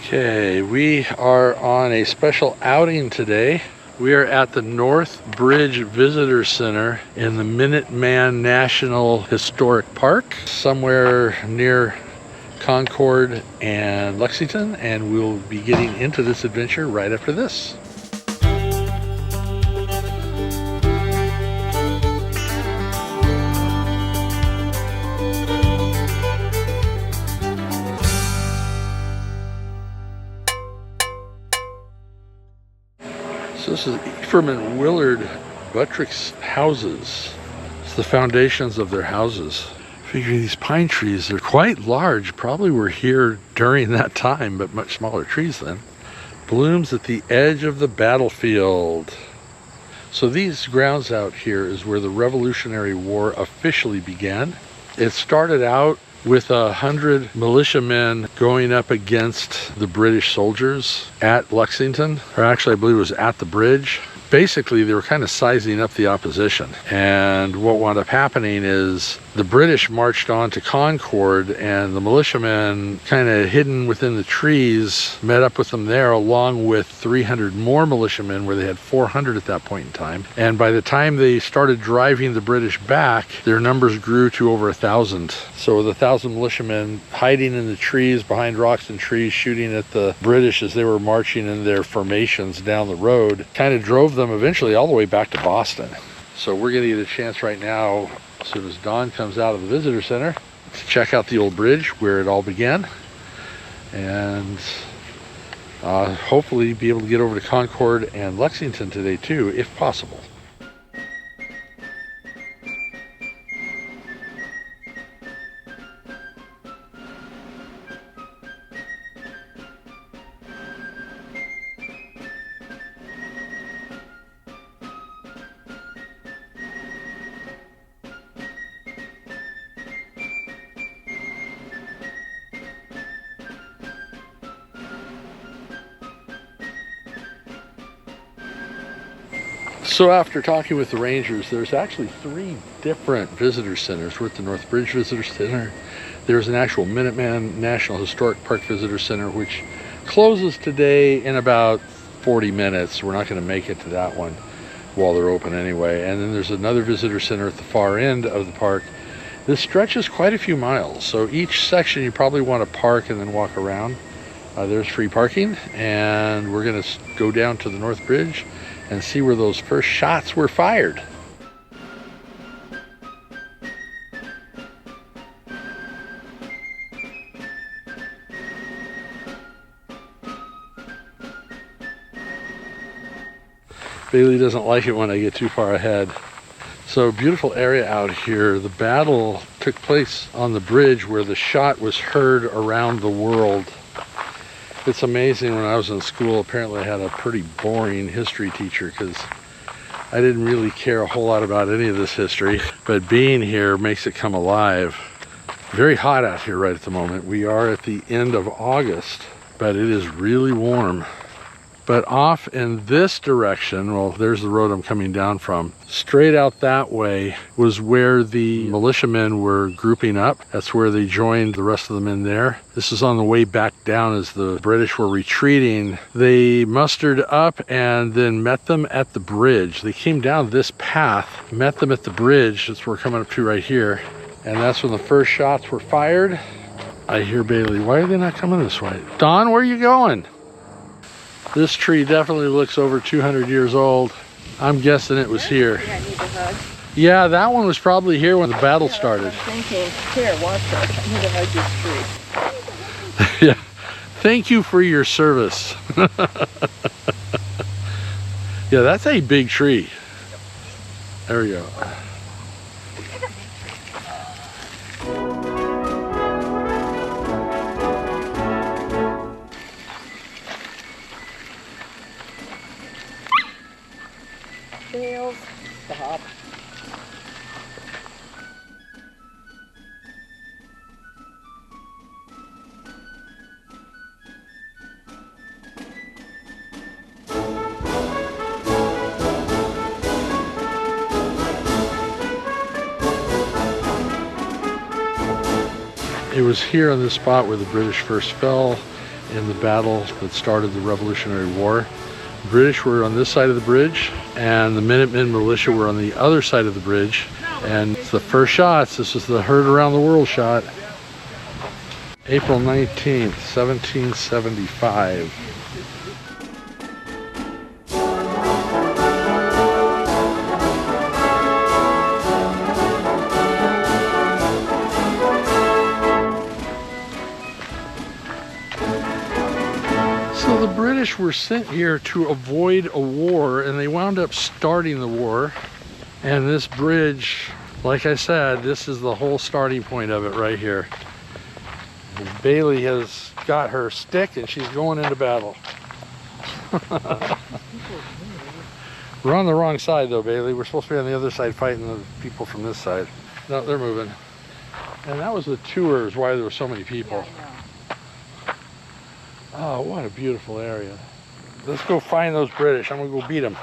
Okay, we are on a special outing today. We are at the North Bridge Visitor Center in the Minuteman National Historic Park, somewhere near Concord and Lexington, and we'll be getting into this adventure right after this. So this is Ephraim and Willard Buttrick's houses. It's the foundations of their houses. Figuring these pine trees, they're quite large, probably were here during that time, but much smaller trees then. Blooms at the edge of the battlefield. So these grounds out here is where the Revolutionary War officially began. It started out with 100 militiamen going up against the British soldiers at Lexington, or actually I believe it was at the bridge. Basically, they were kind of sizing up the opposition. And what wound up happening is the British marched on to Concord, and the militiamen, kind of hidden within the trees, met up with them there, along with 300 more militiamen, where they had 400 at that point in time. And by the time they started driving the British back, their numbers grew to over 1,000. So with 1,000 militiamen hiding in the trees, behind rocks and trees, shooting at the British as they were marching in their formations down the road, kind of drove them eventually all the way back to Boston. So we're going to get a chance right now, as soon as Dawn comes out of the visitor center, to check out the old bridge where it all began, and hopefully be able to get over to Concord and Lexington today too, if possible. So after talking with the rangers, there's actually 3 different visitor centers. We're at the North Bridge Visitor Center. There's an actual Minuteman National Historic Park Visitor Center, which closes today in about 40 minutes. We're not going to make it to that one while they're open anyway. And then there's another visitor center at the far end of the park. This stretches quite a few miles. So each section you probably want to park and then walk around. There's free parking, and we're going to go down to the North Bridge and see where those first shots were fired. Bailey doesn't like it when I get too far ahead. So beautiful area out here. The battle took place on the bridge where the shot was heard around the world. It's amazing, when I was in school, apparently I had a pretty boring history teacher because I didn't really care a whole lot about any of this history, but being here makes it come alive. Very hot out here right at the moment. We are at the end of August, but it is really warm. But off in this direction, well, there's the road I'm coming down from, straight out that way was where the militiamen were grouping up. That's where they joined the rest of the men there. This is on the way back down as the British were retreating. They mustered up and then met them at the bridge. They came down this path, met them at the bridge. That's what we're coming up to right here. And that's when the first shots were fired. I hear Bailey, why are they not coming this way? Dawn, where are you going? This tree definitely looks over 200 years old. I'm guessing it was here. Yeah, I need a hug. Yeah, that one was probably here when the battle started. I'm thinking, here, watch that. I need to hug this tree. Yeah. Thank you for your service. Yeah, that's a big tree. There we go. Stop. It was here on this spot where the British first fell. in the battle that started the Revolutionary War. The British were on this side of the bridge, and the Minutemen militia were on the other side of the bridge. And it's the first shots. This was the Heard Around the World shot. April 19th, 1775. So the British were sent here to avoid a war, and they wound up starting the war. And this bridge, like I said, this is the whole starting point of it right here. Bailey has got her stick and she's going into battle. We're on the wrong side though, Bailey. We're supposed to be on the other side fighting the people from this side. No, they're moving. And that was the tours, why there were so many people. Oh, what a beautiful area. Let's go find those British. I'm gonna go beat them.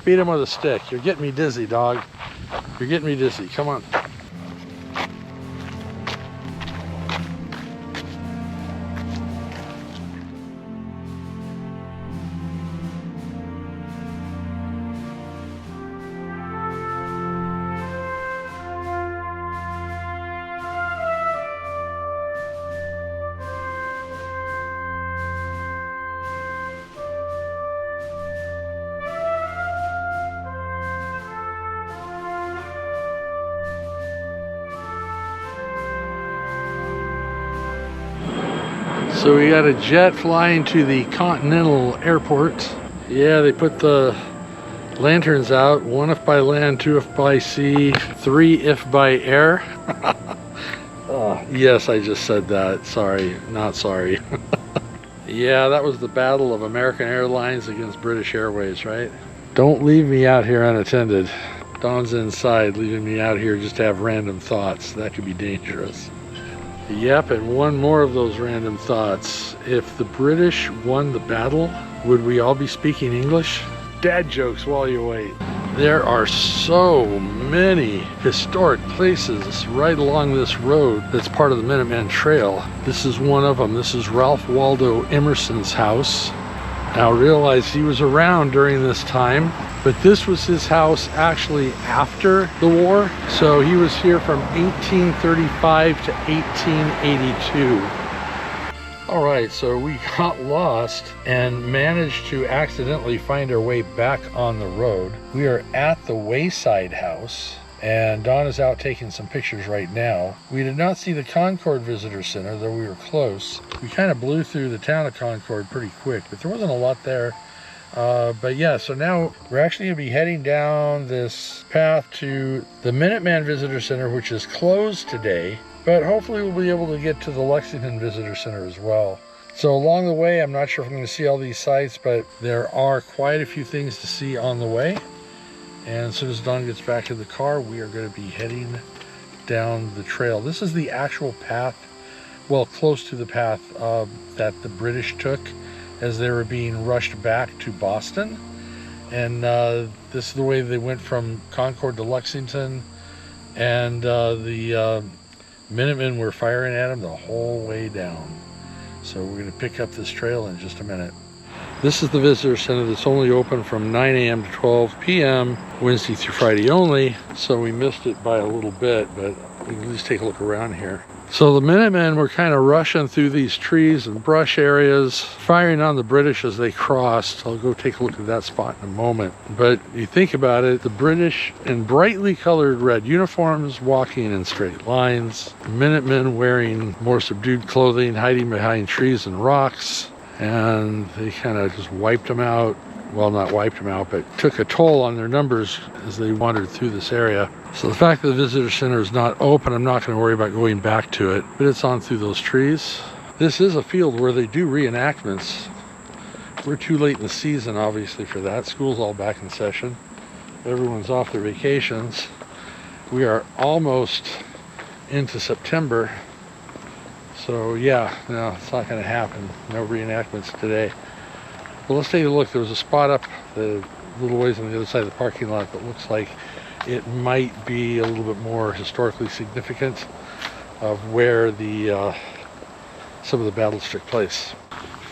Beat them with a stick. You're getting me dizzy, dog. You're getting me dizzy. Come on. So we got a jet flying to the Continental Airport. Yeah, they put the lanterns out. 1 if by land, 2 if by sea, 3 if by air. Oh, yes, I just said that. Sorry, not sorry. Yeah, that was the battle of American Airlines against British Airways, right? Don't leave me out here unattended. Dawn's inside, leaving me out here just to have random thoughts. That could be dangerous. Yep, and one more of those random thoughts. If the British won the battle, would we all be speaking English? Dad jokes while you wait. There are so many historic places right along this road that's part of the Minuteman Trail. This is one of them. This is Ralph Waldo Emerson's house. Now realize he was around during this time, but this was his house actually after the war. So he was here from 1835 to 1882. All right, so we got lost and managed to accidentally find our way back on the road. We are at the Wayside House, and Dawn is out taking some pictures right now. We did not see the Concord Visitor Center, though we were close. We kind of blew through the town of Concord pretty quick, but there wasn't a lot there. But yeah, so now we're actually going to be heading down this path to the Minuteman Visitor Center, which is closed today, but hopefully we'll be able to get to the Lexington Visitor Center as well. So along the way, I'm not sure if I'm going to see all these sites, but there are quite a few things to see on the way. And as soon as Dawn gets back to the car, we are going to be heading down the trail. This is the actual path, well, close to the path that the British took as they were being rushed back to Boston. And this is the way they went from Concord to Lexington. And the Minutemen were firing at them the whole way down. So we're going to pick up this trail in just a minute. This is the visitor center that's only open from 9 a.m. to 12 p.m. Wednesday through Friday only. So we missed it by a little bit, but we can at least take a look around here. So the Minutemen were kind of rushing through these trees and brush areas, firing on the British as they crossed. I'll go take a look at that spot in a moment. But you think about it, the British in brightly colored red uniforms, walking in straight lines. The Minutemen wearing more subdued clothing, hiding behind trees and rocks. And they kind of just wiped them out. Well, not wiped them out, but took a toll on their numbers as they wandered through this area. So the fact that the visitor center is not open, I'm not going to worry about going back to it, but it's on through those trees. This is a field where they do reenactments. We're too late in the season, obviously, for that. School's all back in session. Everyone's off their vacations. We are almost into September. So yeah, no, it's not going to happen. No reenactments today. Well, let's take a look. There was a spot up the little ways on the other side of the parking lot that looks like it might be a little bit more historically significant of where the some of the battles took place.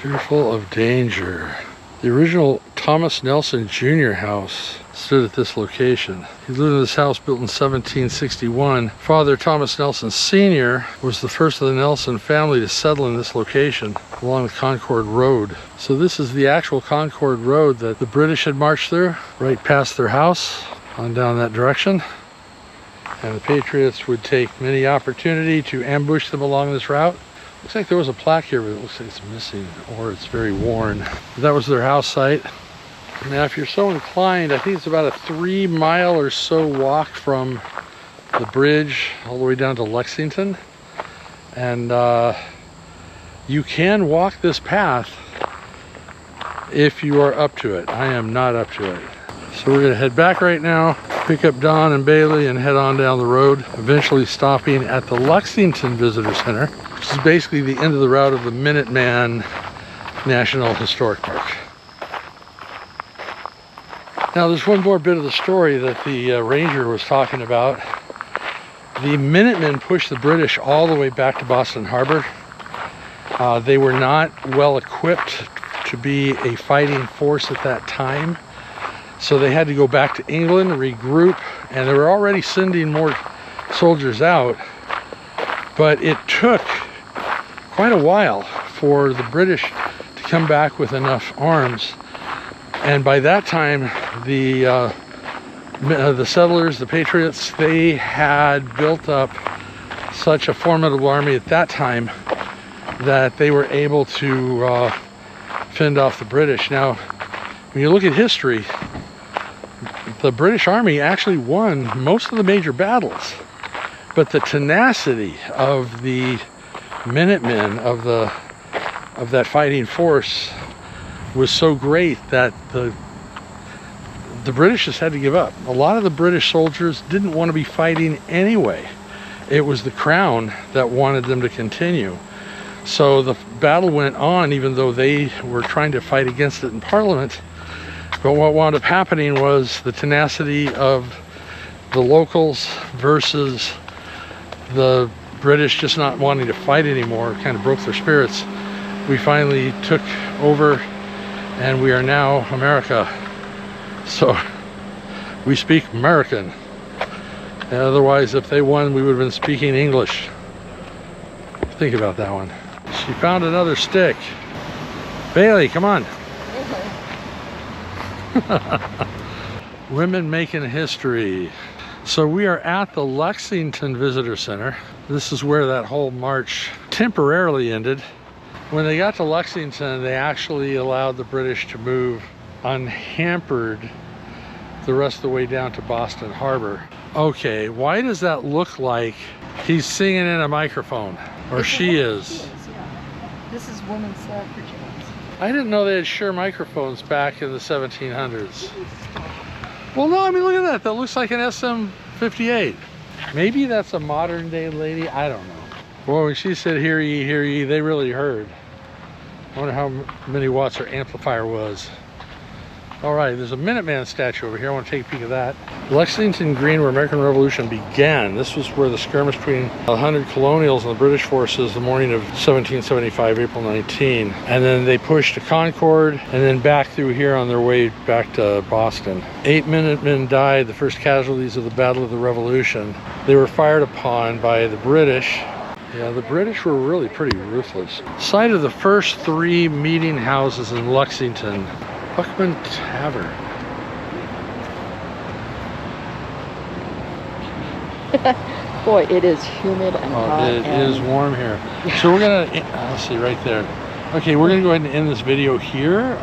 Fearful of danger. The original Thomas Nelson Jr. house stood at this location. He lived in this house built in 1761. Father Thomas Nelson Sr. was the first of the Nelson family to settle in this location along the Concord Road. So this is the actual Concord Road that the British had marched through, right past their house, on down that direction. And the Patriots would take many opportunity to ambush them along this route. Looks like there was a plaque here, but it looks like it's missing or it's very worn. That was their house site. Now, if you're so inclined, I think it's about a 3-mile or so walk from the bridge all the way down to Lexington. And you can walk this path if you are up to it. I am not up to it. So we're gonna head back right now, pick up Don and Bailey and head on down the road, eventually stopping at the Lexington Visitor Center, which is basically the end of the route of the Minuteman National Historic Park. Now there's one more bit of the story that the ranger was talking about. The Minutemen pushed the British all the way back to Boston Harbor. They were not well equipped to be a fighting force at that time. So they had to go back to England, regroup, and they were already sending more soldiers out. But it took quite a while for the British to come back with enough arms. And by that time, the settlers, the Patriots, they had built up such a formidable army at that time that they were able to fend off the British. Now, when you look at history, the British Army actually won most of the major battles, but the tenacity of the Minutemen, of that fighting force, was so great that the British just had to give up. A lot of the British soldiers didn't want to be fighting anyway. It was the Crown that wanted them to continue. So the battle went on even though they were trying to fight against it in Parliament. But what wound up happening was the tenacity of the locals versus the British just not wanting to fight anymore kind of broke their spirits. We finally took over and we are now America. So we speak American. And otherwise, if they won, we would have been speaking English. Think about that one. She found another stick. Bailey, come on. Women making history. So we are at the Lexington Visitor Center. This is where that whole march temporarily ended. When they got to Lexington, they actually allowed the British to move unhampered the rest of the way down to Boston Harbor. Okay, why does that look like he's singing in a microphone? Or she is. Yeah. This is women's suffrage. I didn't know they had sure microphones back in the 1700s. Well, no, I mean, look at that. That looks like an SM-58. Maybe that's a modern day lady. I don't know. Boy, when she said, hear ye, they really heard. I wonder how many watts her amplifier was. All right, there's a Minuteman statue over here. I want to take a peek of that. Lexington Green, where American Revolution began. This was where the skirmish between 100 colonials and the British forces the morning of 1775, April 19. And then they pushed to Concord and then back through here on their way back to Boston. 8 Minutemen died, the first casualties of the Battle of the Revolution. They were fired upon by the British. Yeah, the British were really pretty ruthless. Site of the first 3 meeting houses in Lexington. Buckman Tavern. Boy, it is humid and hot. It is warm here. So we're gonna, let's see, right there. Okay, we're gonna go ahead and end this video here.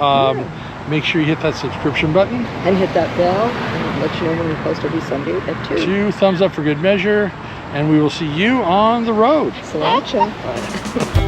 Make sure you hit that subscription button. And hit that bell, and let you know when we post every Sunday at 2. 2 thumbs up for good measure, and we will see you on the road. Cilantro. Bye.